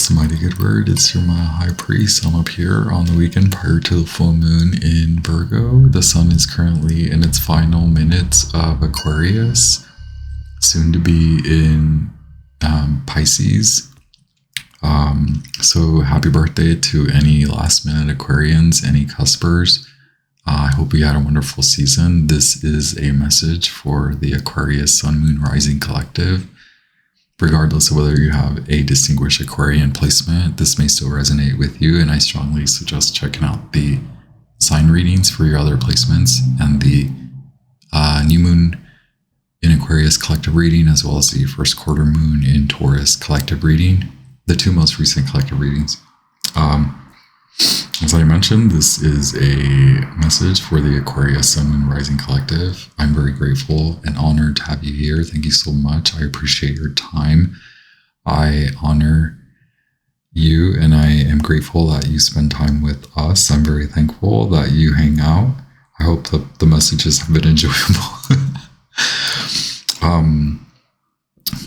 It's a mighty good word. It's your high priest. I'm up here on the weekend prior to the full moon in Virgo. The sun is currently in its final minutes of Aquarius, soon to be in Pisces. So happy birthday to any last minute Aquarians, any cuspers. I hope you had a wonderful season. This is a message for the Aquarius Sun, Moon, Rising Collective. Regardless of whether you have a distinguished Aquarian placement, this may still resonate with you, and I strongly suggest checking out the sign readings for your other placements and the new moon in Aquarius collective reading, as well as the first quarter moon in Taurus collective reading, the two most recent collective readings. As I mentioned, this is a message for the Aquarius Sun, Moon, Rising Collective. I'm very grateful and honored to have you here. Thank you so much. I appreciate your time. I honor you, and I am grateful that you spend time with us. I'm very thankful that you hang out. I hope that the messages have been enjoyable.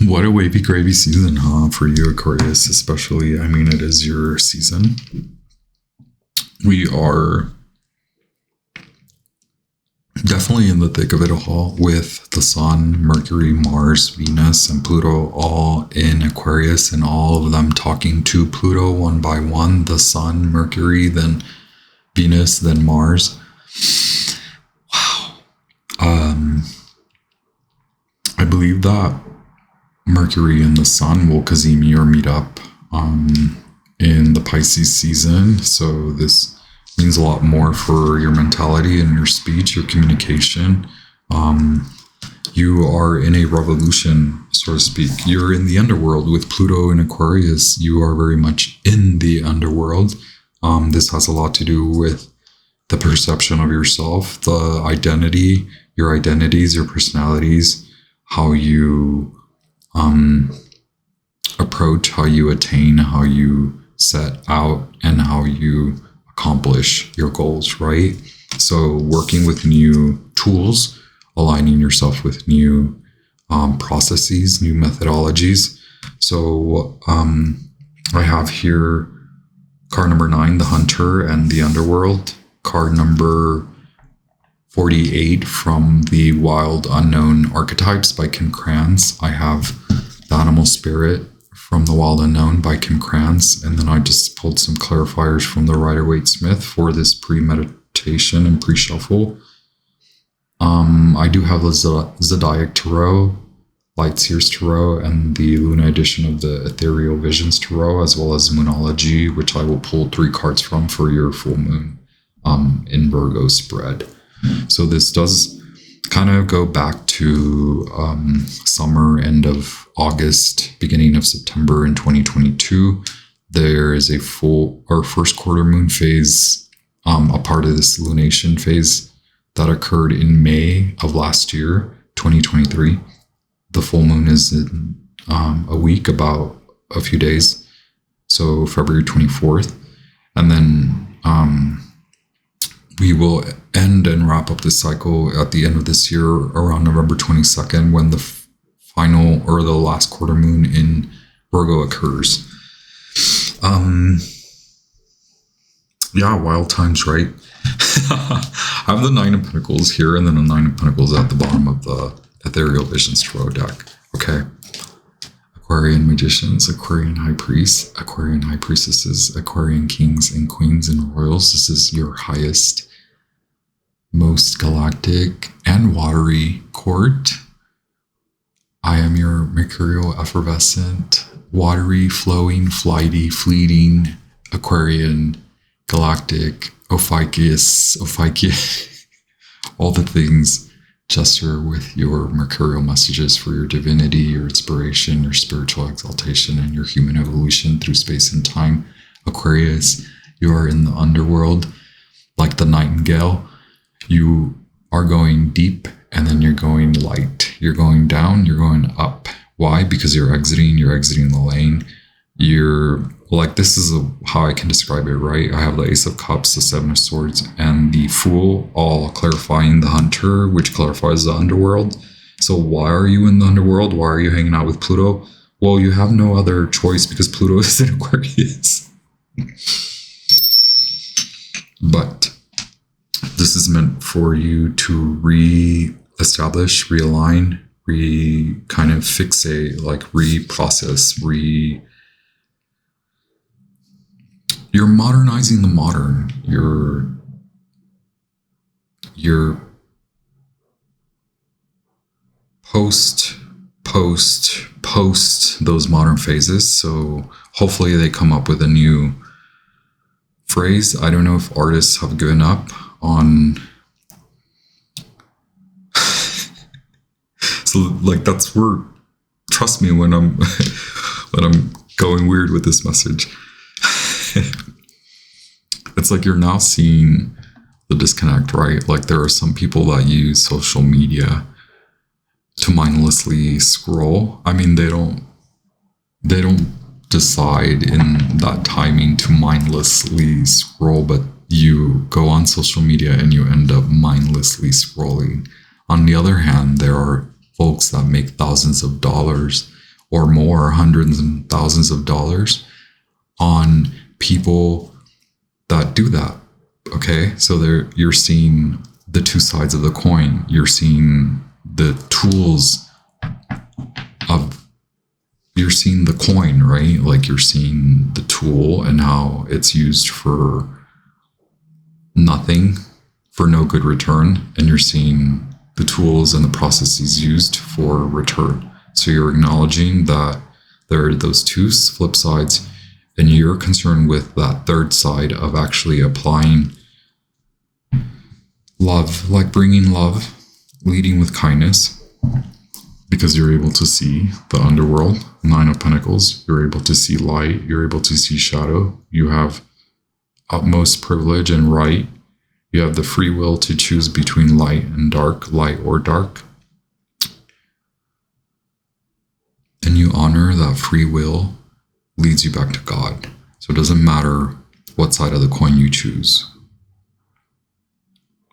What a wavy gravy season, huh? For you, Aquarius, especially. I mean, it is your season. We are definitely in the thick of it all with the Sun, Mercury, Mars, Venus, and Pluto all in Aquarius, and all of them talking to Pluto one by one. The Sun, Mercury, then Venus, then Mars. Wow. I believe that Mercury and the Sun will Kazemi or meet up in the Pisces season. So this means a lot more for your mentality and your speech, your communication. You are in a revolution, so to speak. You're in the underworld with Pluto in Aquarius. You are very much in the underworld. This has a lot to do with the perception of yourself, the identity, your identities, your personalities, how you approach, how you attain, how you set out, and how you accomplish your goals, right? So working with new tools, aligning yourself with new processes, new methodologies. So I have here card number 9, the Hunter and the Underworld, card number 48 from the Wild Unknown Archetypes by Kim Krans. I have the Animal Spirit from the Wild Unknown by Kim Krans, and then I just pulled some clarifiers from the Rider-Waite-Smith for this pre-meditation and pre-shuffle. I do have the Zodiac Tarot, Light Seers Tarot, and the Luna edition of the Ethereal Visions Tarot, as well as Moonology, which I will pull 3 cards from for your full moon in Virgo spread. So this does kind of go back to summer, end of August, beginning of September in 2022. There is a full or first quarter moon phase, a part of this lunation phase that occurred in May of last year, 2023. The full moon is in a week, about a few days, so February 24th. And then we will end and wrap up this cycle at the end of this year around November 22nd, when the final or the last quarter moon in Virgo occurs. Wild times, right? I have the 9 of Pentacles here, and then the 9 of Pentacles at the bottom of the Ethereal Visions Tarot deck. Okay. Aquarian Magicians, Aquarian High Priests, Aquarian High Priestesses, Aquarian Kings and Queens and Royals. This is your highest, most galactic and watery court. I am your mercurial, effervescent, watery, flowing, flighty, fleeting, Aquarian, galactic, Ophiuchus, all the things. Gesture with your mercurial messages for your divinity, your inspiration, your spiritual exaltation, and your human evolution through space and time. Aquarius, you are in the underworld like the nightingale. You are going deep, and then you're going light. You're going down, you're going up. Why? Because you're exiting the lane. You're like, this is how I can describe it, right? I have the Ace of Cups, the 7 of Swords, and the Fool, all clarifying the Hunter, which clarifies the underworld. So why are you in the underworld? Why are you hanging out with Pluto? Well, you have no other choice because Pluto is in Aquarius. But this is meant for you to re-establish, realign, kind of fixate, like reprocess, you're modernizing the modern. You're post those modern phases. So hopefully they come up with a new phrase. I don't know if artists have given up on so like that's where, trust me when I'm when I'm going weird with this message. It's like you're now seeing the disconnect, right? Like there are some people that use social media to mindlessly scroll. I mean, they don't decide in that timing to mindlessly scroll, but you go on social media and you end up mindlessly scrolling. On the other hand, there are folks that make thousands of dollars or more, hundreds and thousands of dollars on people that do that. Okay, so you're seeing the two sides of the coin. You're seeing the tools you're seeing the coin, right? Like you're seeing the tool and how it's used for nothing, for no good return. And you're seeing the tools and the processes used for return. So you're acknowledging that there are those two flip sides, and you're concerned with that third side of actually applying love, like bringing love, leading with kindness, because you're able to see the underworld, 9 of Pentacles. You're able to see light. You're able to see shadow. You have utmost privilege and right. You have the free will to choose between light and dark, light or dark. And you honor that free will leads you back to God. So it doesn't matter what side of the coin you choose.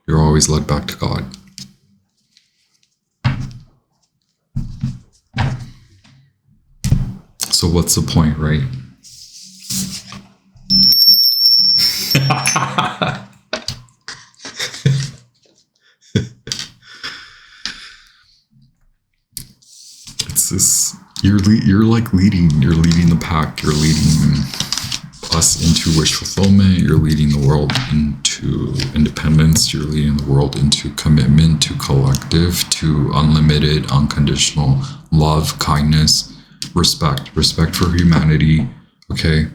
You're always led back to God. So what's the point, right? It's this, you're like leading the pack, you're leading us into wish fulfillment, you're leading the world into independence, you're leading the world into commitment, to collective, to unlimited, unconditional love, kindness, respect for humanity. Okay,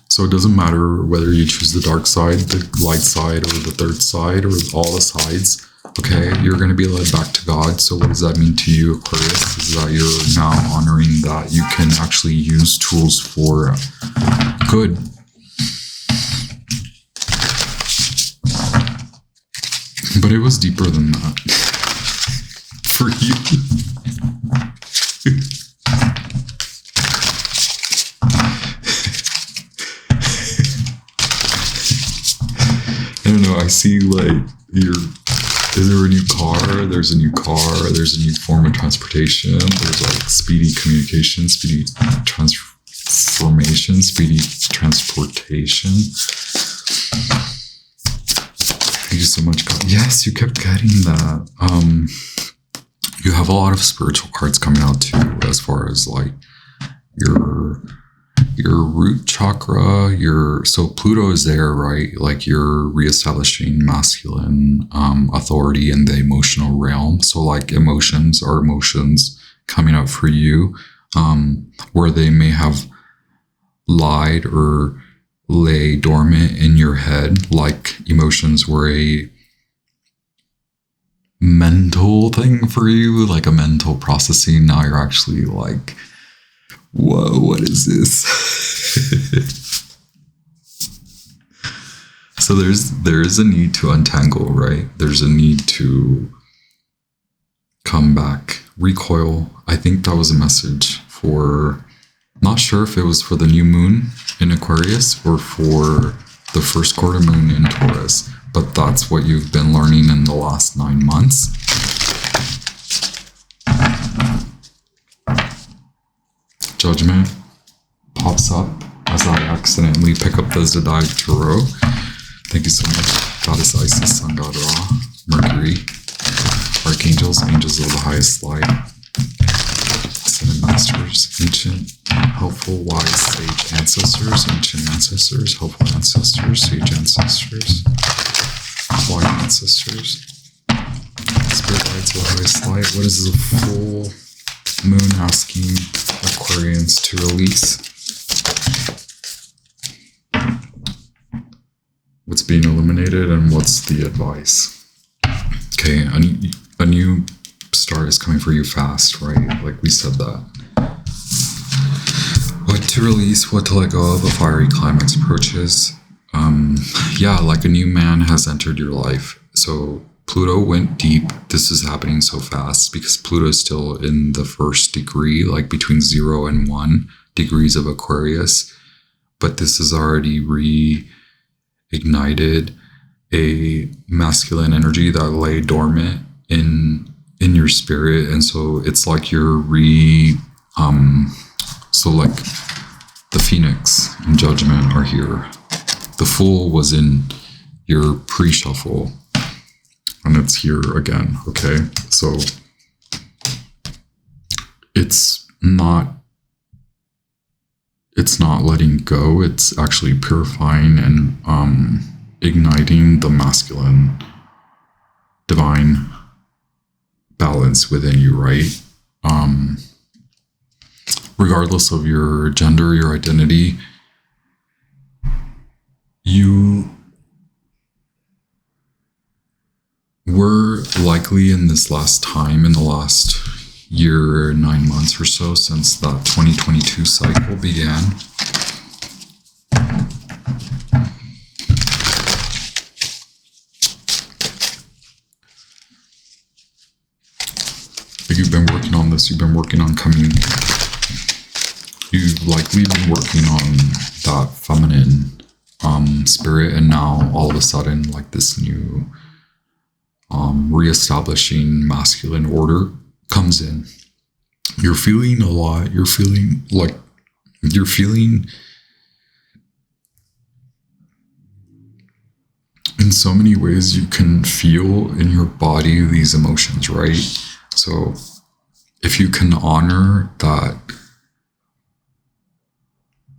so it doesn't matter whether you choose the dark side, the light side, or the third side, or all the sides. Okay, you're going to be led back to God. So what does that mean to you, Aquarius? Is that you're now honoring that you can actually use tools for good. But it was deeper than that for you. I don't know, I see like is there a new car? There's a new car, there's a new form of transportation, there's like speedy communication, speedy transformation, speedy transportation. Thank you so much, God. Yes, you kept getting that. You have a lot of spiritual cards coming out too, as far as like your root chakra, so Pluto is there, right? Like you're reestablishing masculine authority in the emotional realm. So like emotions coming up for you, where they may have lied or lay dormant in your head, like emotions were a mental thing for you, like a mental processing. Now you're actually like, whoa, what is this? So there is a need to untangle, right? There's a need to come back, recoil. I think that was a message for, not sure if it was for the new moon in Aquarius or for the first quarter moon in Taurus, but that's what you've been learning in the last 9 months. Judgment pops up as I accidentally pick up the Zodiac Tarot. Thank you so much, Goddess Isis, Sun God Ra, Mercury, Archangels, Angels of the Highest Light, Ascended Masters, Ancient, Helpful, Wise, Sage Ancestors, Ancient Ancestors, Helpful Ancestors, Sage Ancestors, Wise Ancestors, Spirit Guides of the Highest Light. What is the full moon asking Aquarians to release? What's being illuminated and what's the advice? Okay, a new start is coming for you fast, right? Like we said that. What to release, what to let go of, a fiery climax approaches. Yeah, like a new man has entered your life. So Pluto went deep. This is happening so fast because Pluto is still in the first degree, like between 0 and 1 degrees of Aquarius. But this has already reignited a masculine energy that lay dormant in your spirit. And so it's like you're so like the Phoenix and Judgment are here. The Fool was in your pre-shuffle. And it's here again, okay? So it's not letting go. It's actually purifying and igniting the masculine divine balance within you, right? Regardless of your gender, your identity, you were likely in this last time, in the last year, 9 months or so, since that 2022 cycle began. You've been working on this, you've been working on coming. You've likely been working on that feminine spirit, and now all of a sudden, like this new reestablishing masculine order comes in. You're feeling a lot. You're feeling in so many ways you can feel in your body these emotions, right? So if you can honor that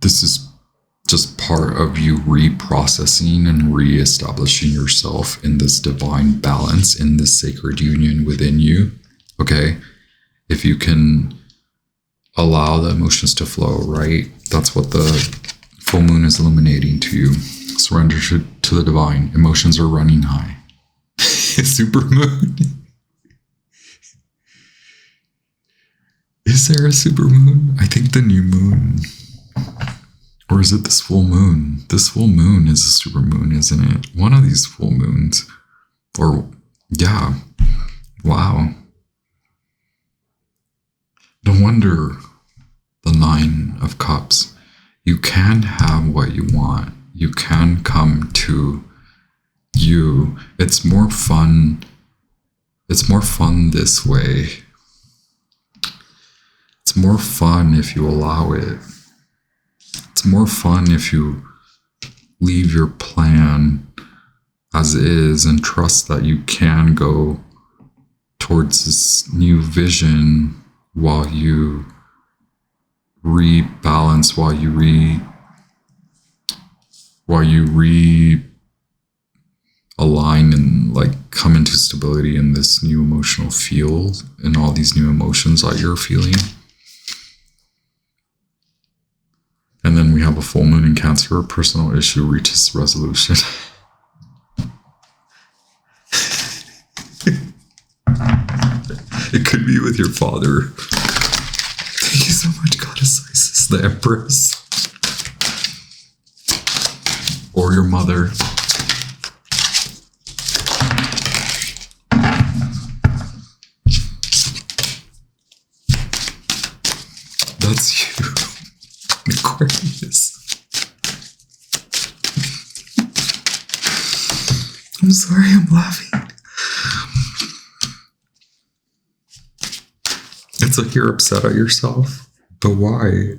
this is just part of you reprocessing and reestablishing yourself in this divine balance, in this sacred union within you, okay? If you can allow the emotions to flow, right? That's what the full moon is illuminating to you. Surrender to the divine. Emotions are running high. Super moon. Is there a super moon? I think the new moon. Or is it this full moon? This full moon is a super moon, isn't it? One of these full moons. Or, yeah. Wow. No wonder the 9 of Cups. You can have what you want. You can come to you. It's more fun. It's more fun this way. It's more fun if you allow it. It's more fun if you leave your plan as is and trust that you can go towards this new vision while you rebalance, while you realign and like come into stability in this new emotional field and all these new emotions that you're feeling. And then we have a full moon in Cancer. A personal issue reaches resolution. It could be with your father. Thank you so much, Goddess Isis, the Empress. Or your mother. That's you. Aquarius. I'm sorry, I'm laughing. It's like you're upset at yourself But why?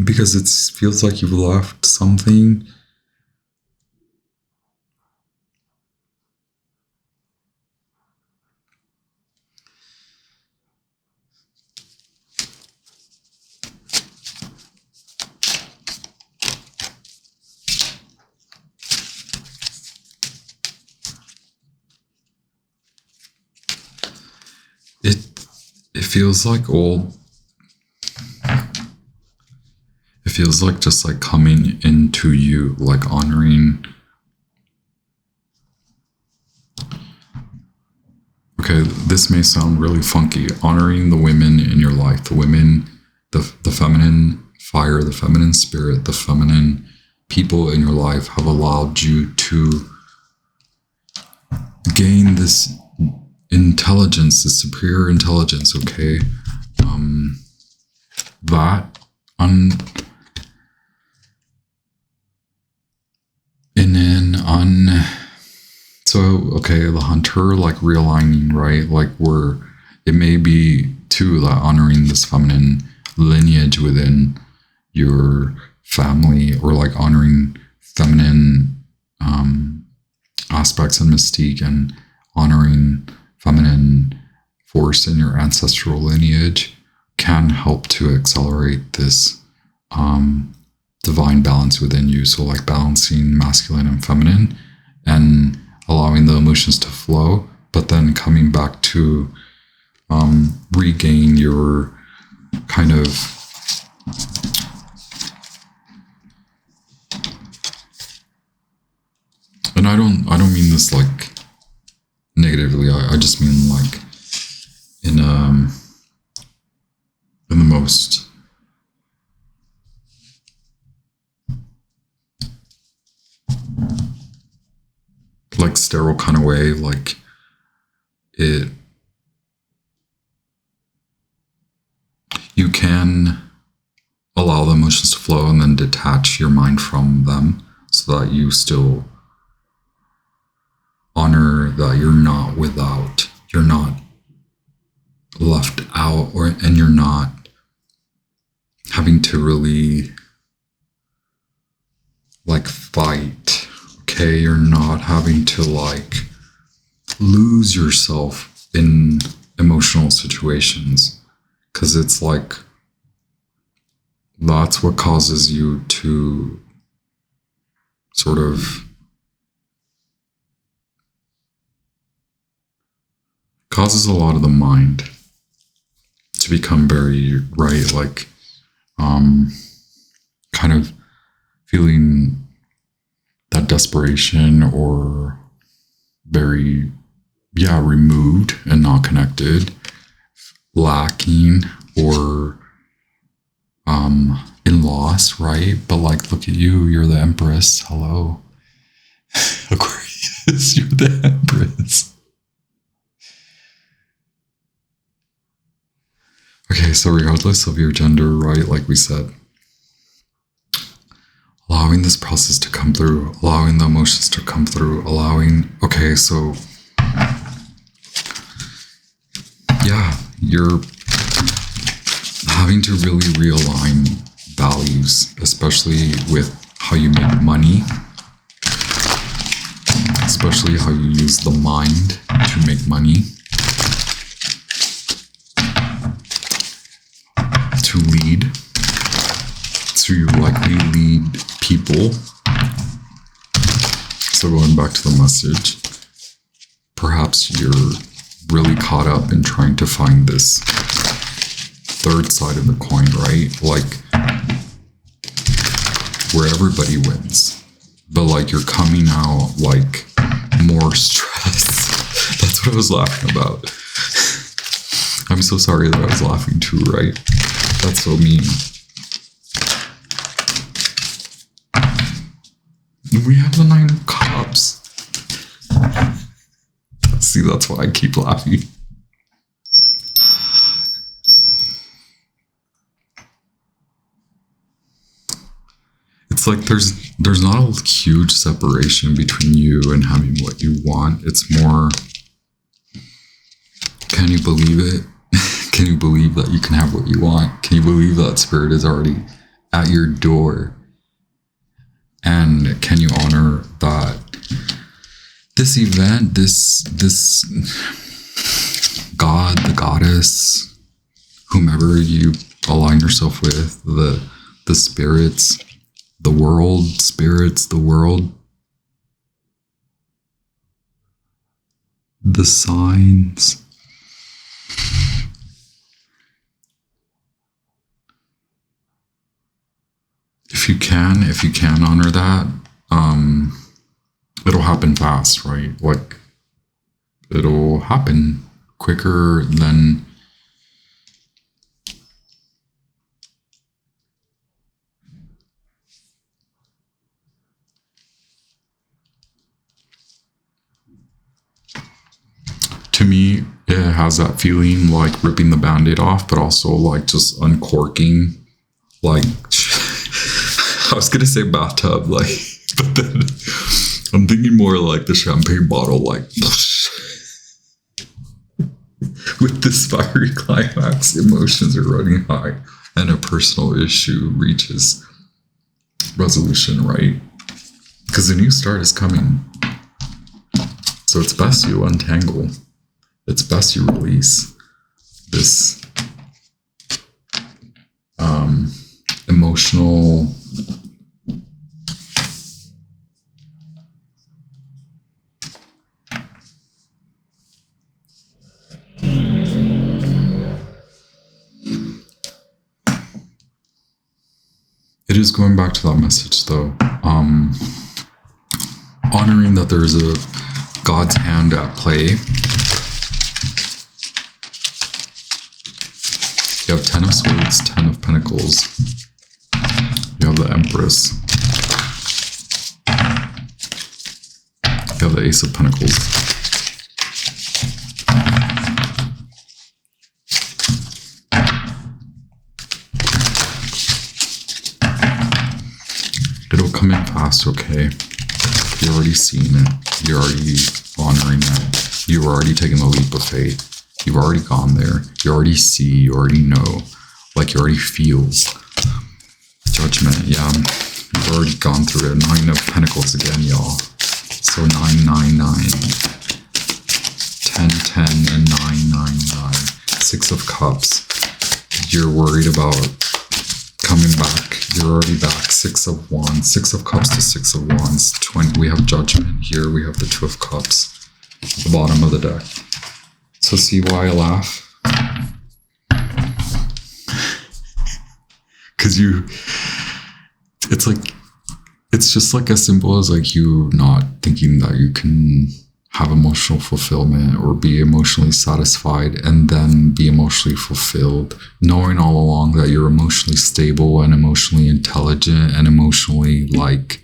Because it feels like you've left something. It feels like old. It feels like just like coming into you, like honoring. Okay, this may sound really funky. Honoring the women in your life, the women, the feminine fire, the feminine spirit, the feminine people in your life have allowed you to gain this intelligence, this superior intelligence, okay? So, okay, the hunter, like realigning, right? Like it may be too that honoring this feminine lineage within your family, or like honoring feminine aspects and mystique, and honoring feminine force in your ancestral lineage can help to accelerate this divine balance within you. So like balancing masculine and feminine and allowing the emotions to flow, but then coming back to regain your kind of and I don't mean this like negatively. I just mean like in the most like sterile kind of way, like you can allow the emotions to flow and then detach your mind from them, so that you still honor that you're not without, you're not left out, and you're not having to really like fight. Okay, you're not having to like lose yourself in emotional situations, because it's like that's what causes you to sort of causes a lot of the mind to become very like kind of feeling that desperation, or very removed and not connected, lacking, or in loss, right? But like, look at you, you're the Empress. Hello. Aquarius, you're the Empress. Okay, so regardless of your gender, right, like we said, allowing this process to come through, allowing the emotions to come through, okay, so you're having to really realign values, especially with how you make money, especially how you use the mind to make money, to lead, to likely lead people. So going back to the message, perhaps you're really caught up in trying to find this third side of the coin, right? Like where everybody wins, but like you're coming out like more stressed. That's what I was laughing about. I'm so sorry that I was laughing too, right? That's so mean. We have the 9 of Cups. See, that's why I keep laughing. It's like there's not a huge separation between you and having what you want. It's more, can you believe it? Can you believe that you can have what you want? Can you believe that spirit is already at your door? And can you honor that this event, this God, the goddess, whomever you align yourself with, the spirits, the world, spirits, the world, the signs, if you can honor that, it'll happen fast, right? Like, it'll happen quicker than to me. It has that feeling like ripping the band-aid off, but also like just uncorking, like I was gonna say bathtub, like, but then I'm thinking more like the champagne bottle, like with this fiery climax, emotions are running high and a personal issue reaches resolution, right? Because the new start is coming. So it's best you untangle. It's best you release this emotional it is going back to that message though, honoring that there's a God's hand at play. You have 10 of Swords, 10 of Pentacles. You have the Empress. You have the Ace of Pentacles. It'll come in fast, okay? You're already seeing it. You're already honoring it. You're already taking the leap of faith. You've already gone there. You already see, you already know, like you already feel. Judgment, yeah. You've already gone through it. 9 of Pentacles again, y'all. So 999. 10, 10, and 999. 6 of Cups. You're worried about coming back. You're already back. 6 of Wands. 6 of Cups to 6 of Wands. 20. We have Judgment here. We have the 2 of Cups at the bottom of the deck. So see why I laugh? Because it's just like as simple as like you not thinking that you can have emotional fulfillment or be emotionally satisfied and then be emotionally fulfilled, knowing all along that you're emotionally stable and emotionally intelligent and emotionally like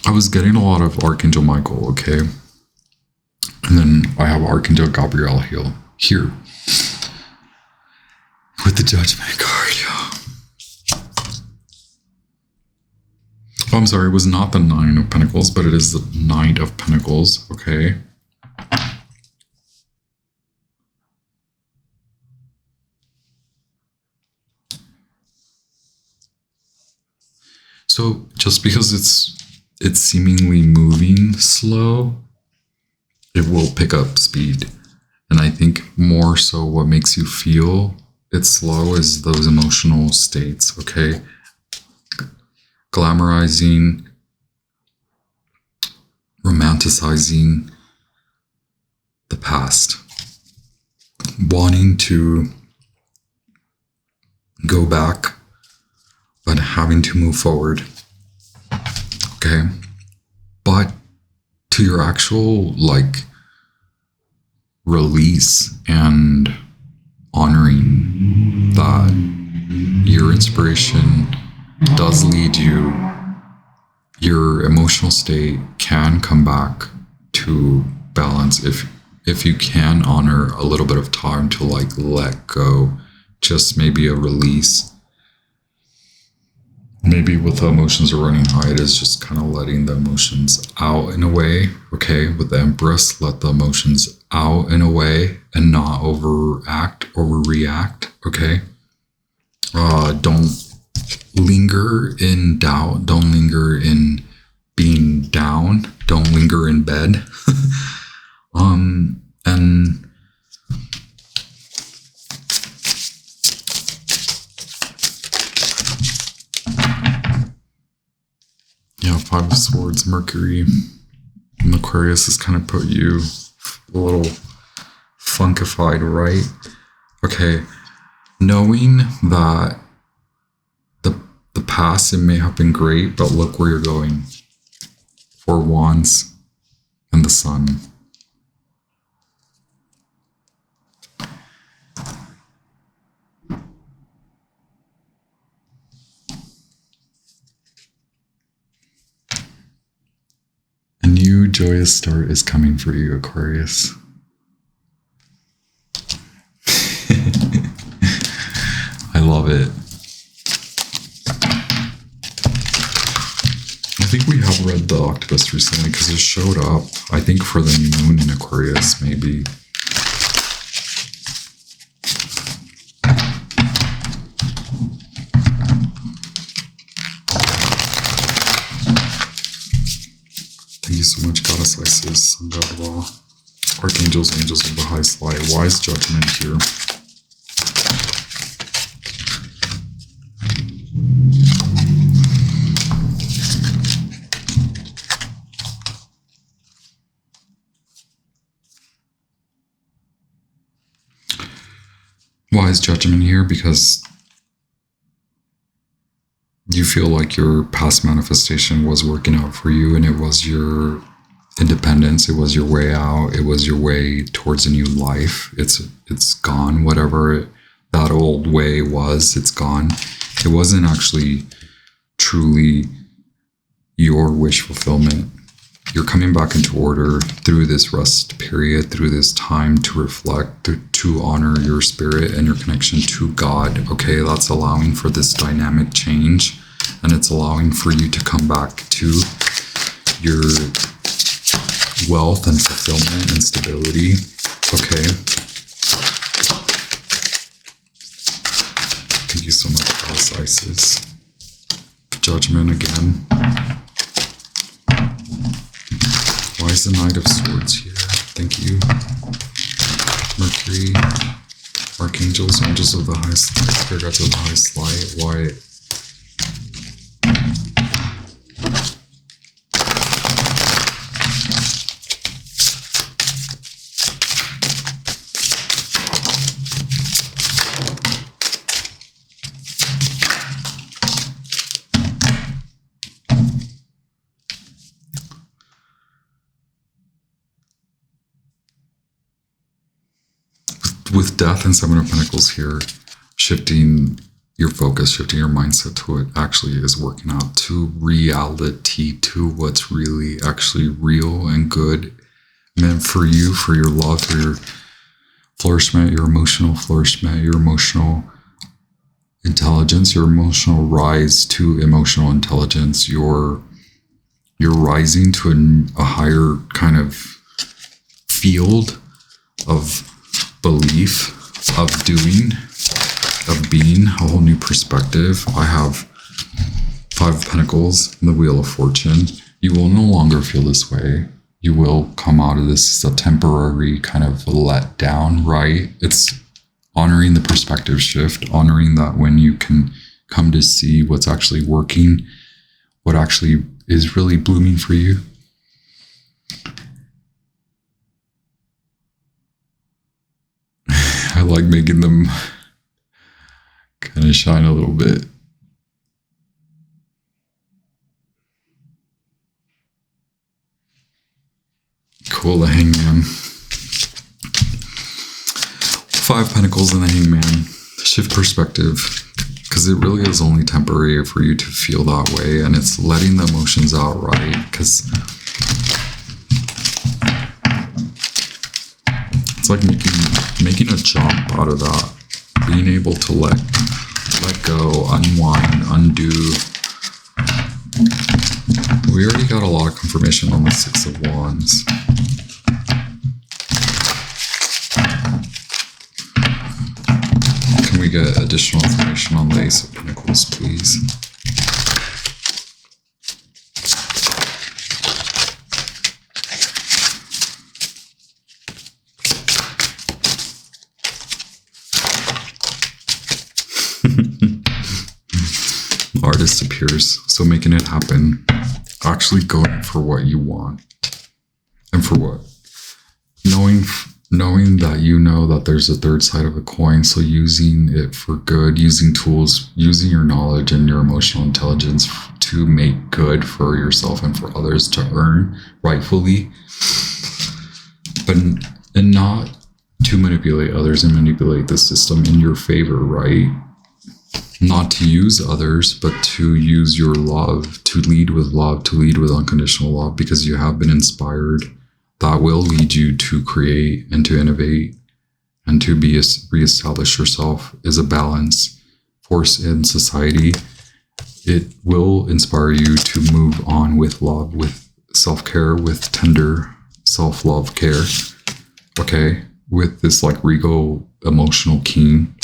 I was getting a lot of Archangel Michael, okay? And then I have Archangel Gabriel here with the Judgment card, yeah. Oh, I'm sorry, it was not the 9 of Pentacles, but it is the Knight of Pentacles, okay? So just because it's seemingly moving slow, it will pick up speed. And I think more so what makes you feel it's slow is those emotional states, okay? Glamorizing, romanticizing the past, wanting to go back, but having to move forward. Okay, but to your actual like release and honoring that your inspiration does lead you, your emotional state can come back to balance if you can honor a little bit of time to like let go, just maybe a release. Maybe with the emotions are running high, it is just kind of letting the emotions out in a way. Okay, with the Empress, let the emotions out in a way and not overreact. Okay, don't linger in doubt. Don't linger in being down. Don't linger in bed. And yeah, Five of Swords, Mercury, and Aquarius has kind of put you a little funkified, right? Okay, knowing that the past, it may have been great, but look where you're going. Four Wands and the Sun. A new joyous start is coming for you, Aquarius. I love it. I think we have read the Octopus recently because it showed up, I think, for the new moon in Aquarius, maybe. Thank you so much, Goddess Isis, and God of all Archangels, Angels of the Highest Light. Wise judgment here. Wise judgment here because you feel like your past manifestation was working out for you, and it was your independence, it was your way out, it was your way towards a new life. It's gone. Whatever that old way was, it's gone. It wasn't actually truly your wish fulfillment. You're coming back into order through this rest period, through this time to reflect, to honor your spirit and your connection to God. Okay, that's allowing for this dynamic change, and it's allowing for you to come back to your wealth and fulfillment and stability. Okay. Thank you so much, Goddess Isis. Judgment again. Why is the Knight of Swords here? Thank you. Mercury, Archangels, Angels of the Highest Light, Spirit Guides of the Highest Light. Why? With Death and Seven of Pentacles here, shifting your focus, shifting your mindset to what actually is working out, to reality, to what's really actually real and good, meant for you, for your love, for your flourishment, your emotional flourishment, your emotional intelligence, your emotional rise to emotional intelligence, you're rising to a higher kind of field of belief, of doing, of being, a whole new perspective. I have Five of Pentacles and the Wheel of Fortune. You will no longer feel this way. You will come out of this as a temporary kind of let down, right? It's honoring the perspective shift, honoring that when you can come to see what's actually working, what actually is really blooming for you. I like making them kind of shine a little bit. Cool, the Hangman. Five Pentacles and the Hangman. Shift perspective, because it really is only temporary for you to feel that way, and it's letting the emotions out, right? Because it's like making a jump out of that, being able to let go, unwind, undo, We already got a lot of confirmation on the Six of Wands. Can we get additional information on the Ace of Pentacles, please? Artist appears, so making it happen, actually going for what you want, and for what, knowing that you know that there's a third side of a coin, so using it for good, using tools, using your knowledge and your emotional intelligence to make good for yourself and for others, to earn rightfully, but and not to manipulate others and manipulate the system in your favor, right? Not to use others, but to use your love, to lead with unconditional love, because you have been inspired. That will lead you to create and to innovate and to reestablish yourself as a balance force in society. It will inspire you to move on with love, with self-care, with tender self-love care. Okay, with this like regal emotional king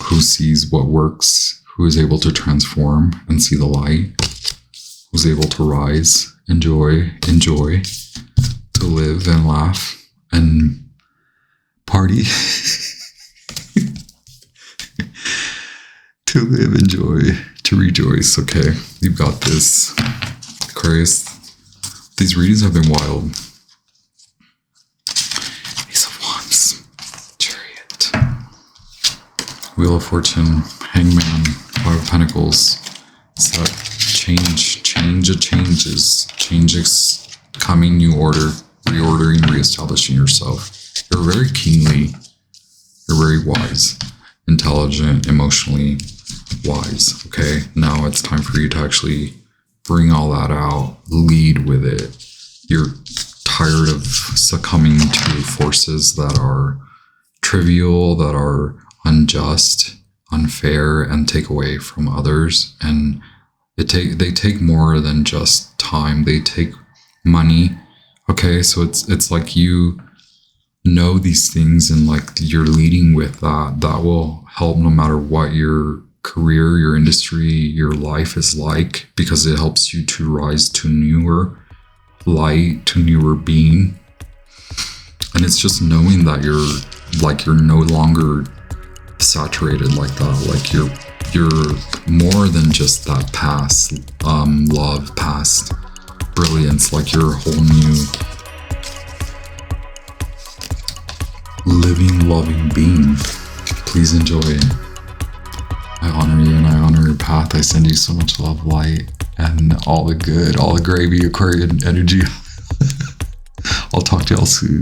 who sees what works, who is able to transform and see the light, who's able to rise, enjoy, to live and laugh and party, to live, enjoy, to rejoice. Okay, you've got this, Aquarius. These readings have been wild. Ace of Wands, Chariot, Wheel of Fortune, Hangman, Five of Pentacles. So changes coming, new order, reordering, reestablishing yourself. You're very keenly, you're very wise, intelligent, emotionally wise. Okay, now it's time for you to actually bring all that out, lead with it. You're tired of succumbing to forces that are trivial, that are unjust, unfair, and take away from others. And they take more than just time. They take money. Okay, so it's like you know these things, and like you're leading with that will help no matter what your career, your industry, your life is like, because it helps you to rise to newer light, to newer being. And it's just knowing that you're no longer saturated like that. Like you're more than just that past love, past brilliance. Like you're a whole new living, loving being. Please enjoy. I honor you and I honor your path. I send you so much love, light, and all the good, all the gravy, Aquarian energy. I'll talk to y'all soon.